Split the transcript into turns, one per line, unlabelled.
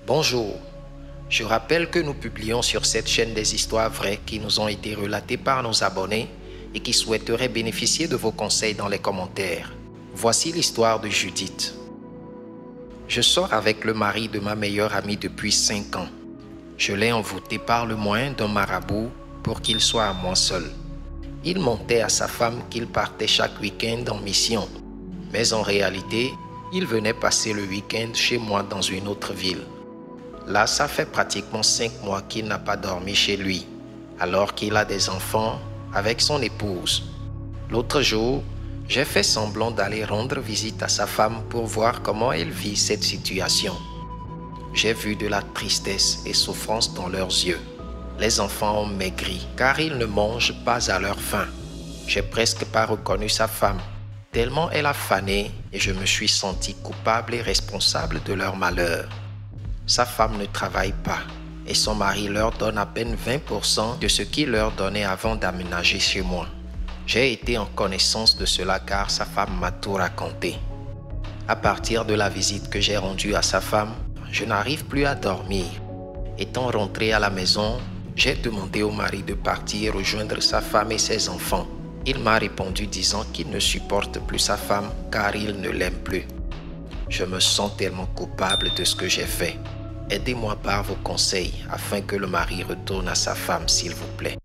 Bonjour, je rappelle que nous publions sur cette chaîne des histoires vraies qui nous ont été relatées par nos abonnés et qui souhaiteraient bénéficier de vos conseils dans les commentaires. Voici l'histoire de Judith. Je sors avec le mari de ma meilleure amie depuis 5 ans. Je l'ai envoûté par le moyen d'un marabout pour qu'il soit à moi seul. Il mentait à sa femme qu'il partait chaque week-end en mission. Mais en réalité, il venait passer le week-end chez moi dans une autre ville. Là, ça fait pratiquement 5 mois qu'il n'a pas dormi chez lui, alors qu'il a des enfants avec son épouse. L'autre jour, j'ai fait semblant d'aller rendre visite à sa femme pour voir comment elle vit cette situation. J'ai vu de la tristesse et souffrance dans leurs yeux. Les enfants ont maigri car ils ne mangent pas à leur faim. J'ai presque pas reconnu sa femme, tellement elle a fané et je me suis senti coupable et responsable de leur malheur. Sa femme ne travaille pas et son mari leur donne à peine 20% de ce qu'il leur donnait avant d'aménager chez moi. J'ai été en connaissance de cela car sa femme m'a tout raconté. À partir de la visite que j'ai rendue à sa femme, je n'arrive plus à dormir. Étant rentré à la maison, j'ai demandé au mari de partir rejoindre sa femme et ses enfants. Il m'a répondu disant qu'il ne supporte plus sa femme car il ne l'aime plus. Je me sens tellement coupable de ce que j'ai fait. Aidez-moi par vos conseils afin que le mari retourne à sa femme, s'il vous plaît.